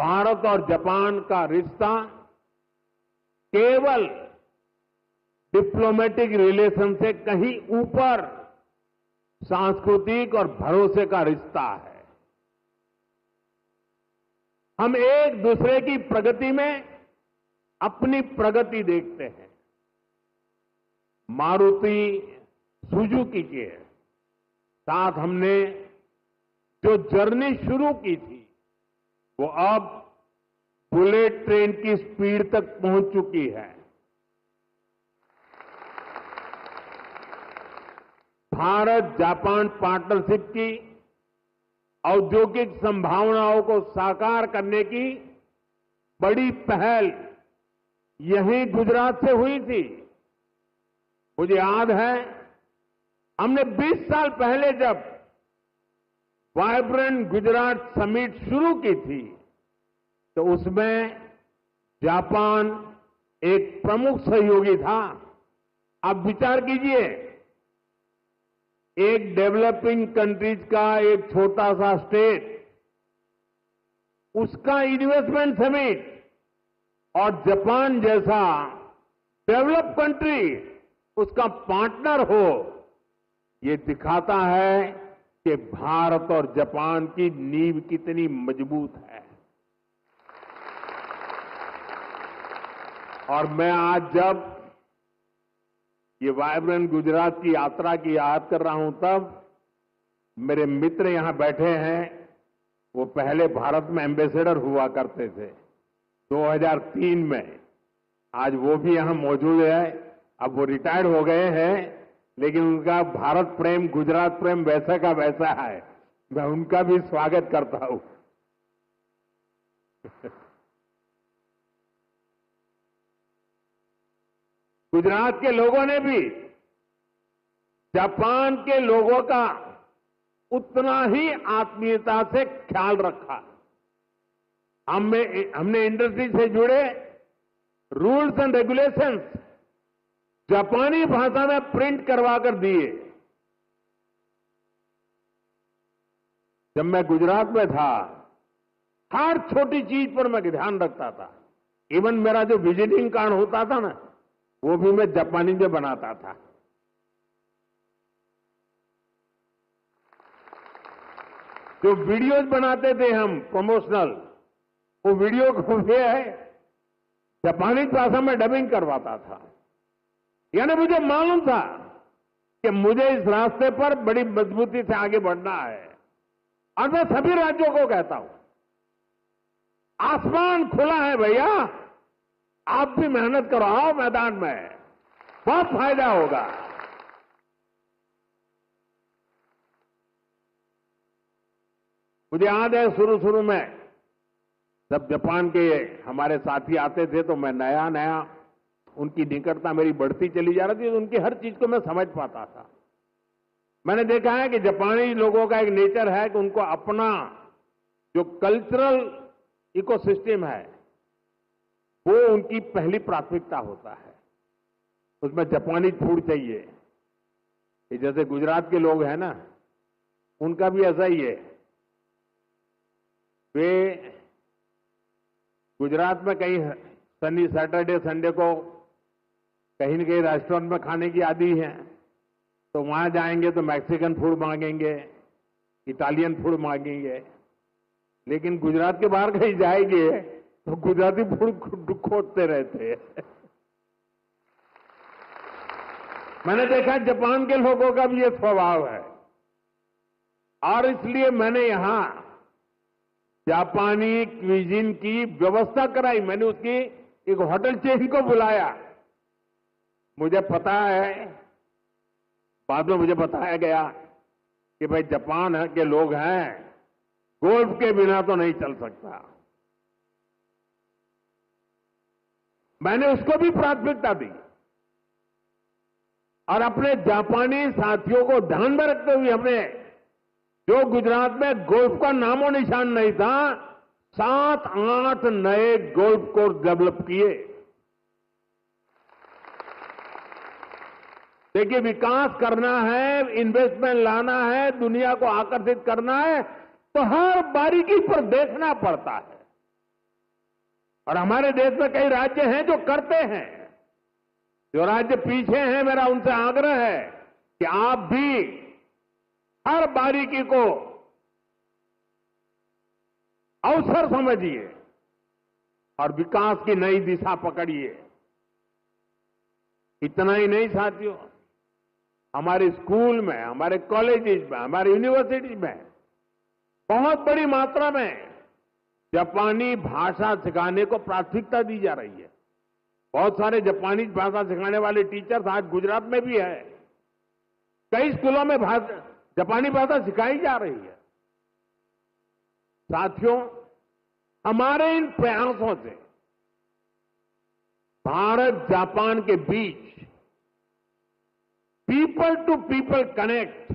भारत और जापान का रिश्ता केवल डिप्लोमेटिक रिलेशन से कहीं ऊपर सांस्कृतिक और भरोसे का रिश्ता है। हम एक दूसरे की प्रगति में अपनी प्रगति देखते हैं। मारुति सुजुकी के साथ हमने जो जर्नी शुरू की थी वो अब बुलेट ट्रेन की स्पीड तक पहुंच चुकी है। भारत जापान पार्टनरशिप की औद्योगिक संभावनाओं को साकार करने की बड़ी पहल यहीं गुजरात से हुई थी। मुझे याद है हमने 20 साल पहले जब वाइब्रेंट गुजरात समिट शुरू की थी तो उसमें जापान एक प्रमुख सहयोगी था। आप विचार कीजिए, एक डेवलपिंग कंट्रीज का एक छोटा सा स्टेट, उसका इन्वेस्टमेंट समिट और जापान जैसा डेवलप कंट्री उसका पार्टनर हो, ये दिखाता है कि भारत और जापान की नींव कितनी मजबूत है। और मैं आज जब ये वाइब्रेंट गुजरात की यात्रा की याद कर रहा हूं तब मेरे मित्र यहां बैठे हैं, वो पहले भारत में एम्बेसडर हुआ करते थे 2003 में। आज वो भी यहां मौजूद है। अब वो रिटायर्ड हो गए हैं, लेकिन उनका भारत प्रेम, गुजरात प्रेम वैसा का वैसा है। मैं उनका भी स्वागत करता हूं। गुजरात के लोगों ने भी जापान के लोगों का उतना ही आत्मीयता से ख्याल रखा। हमने इंडस्ट्री से जुड़े रूल्स एंड रेगुलेशंस जापानी भाषा में प्रिंट करवा कर दिए। जब मैं गुजरात में था, हर छोटी चीज पर मैं ध्यान रखता था। इवन मेरा जो विजिटिंग कार्ड होता था ना, वो भी मैं जापानी में बनाता था। जो वीडियोज बनाते थे हम प्रमोशनल, वो वीडियो को भी जापानी भाषा में डबिंग करवाता था। यानी मुझे मालूम था कि मुझे इस रास्ते पर बड़ी मजबूती से आगे बढ़ना है। और मैं सभी राज्यों को कहता हूं, आसमान खुला है भैया, आप भी मेहनत करो, आओ मैदान में, बहुत फायदा होगा। मुझे याद है शुरू में जब जापान के हमारे साथी आते थे तो मैं नया नया उनकी निकटता मेरी बढ़ती चली जा रही थी, तो उनकी हर चीज को मैं समझ पाता था। मैंने देखा है कि जापानी लोगों का एक नेचर है कि उनको अपना जो कल्चरल इकोसिस्टम है वो उनकी पहली प्राथमिकता होता है। उसमें जापानी फूड चाहिए। ये जैसे गुजरात के लोग हैं ना, उनका भी ऐसा ही है। वे गुजरात में कहीं शनि सैटरडे संडे को कहीं न कहीं रेस्टोरेंट में खाने की आदी है, तो वहां जाएंगे तो मैक्सिकन फूड मांगेंगे, इटालियन फूड मांगेंगे। लेकिन गुजरात के बाहर कहीं जाएंगे तो गुजराती फूड खोजते रहते हैं। मैंने देखा जापान के लोगों का भी ये स्वभाव है, और इसलिए मैंने यहां जापानी क्विजीन की व्यवस्था कराई। मैंने उसकी एक होटल चेन को बुलाया। मुझे पता है, बाद में मुझे बताया गया कि भाई जापान के लोग हैं, गोल्फ के बिना तो नहीं चल सकता। मैंने उसको भी प्राथमिकता दी और अपने जापानी साथियों को ध्यान में रखते हुए हमने, जो गुजरात में गोल्फ का नामो निशान नहीं था, 7-8 नए गोल्फ कोर्स डेवलप किए। देखिए, विकास करना है, इन्वेस्टमेंट लाना है, दुनिया को आकर्षित करना है, तो हर बारीकी पर देखना पड़ता है। और हमारे देश में कई राज्य हैं जो करते हैं। जो राज्य पीछे हैं, मेरा उनसे आग्रह है कि आप भी हर बारीकी को अवसर समझिए और विकास की नई दिशा पकड़िए। इतना ही नहीं साथियों, हमारे स्कूल में, हमारे कॉलेजेस में, हमारे यूनिवर्सिटी में बहुत बड़ी मात्रा में जापानी भाषा सिखाने को प्राथमिकता दी जा रही है। बहुत सारे जापानी भाषा सिखाने वाले टीचर्स आज गुजरात में भी है। कई स्कूलों में जापानी भाषा सिखाई जा रही है। साथियों, हमारे इन प्रयासों से भारत जापान के बीच पीपल टू पीपल कनेक्ट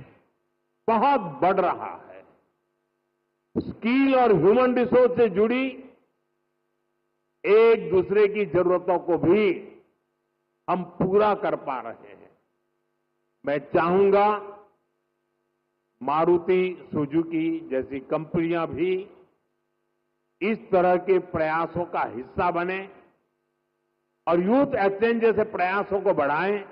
बहुत बढ़ रहा है। स्किल और ह्यूमन रिसोर्स से जुड़ी एक दूसरे की जरूरतों को भी हम पूरा कर पा रहे हैं। मैं चाहूंगा मारुति सुजुकी जैसी कंपनियां भी इस तरह के प्रयासों का हिस्सा बने और यूथ एक्सचेंज जैसे प्रयासों को बढ़ाएं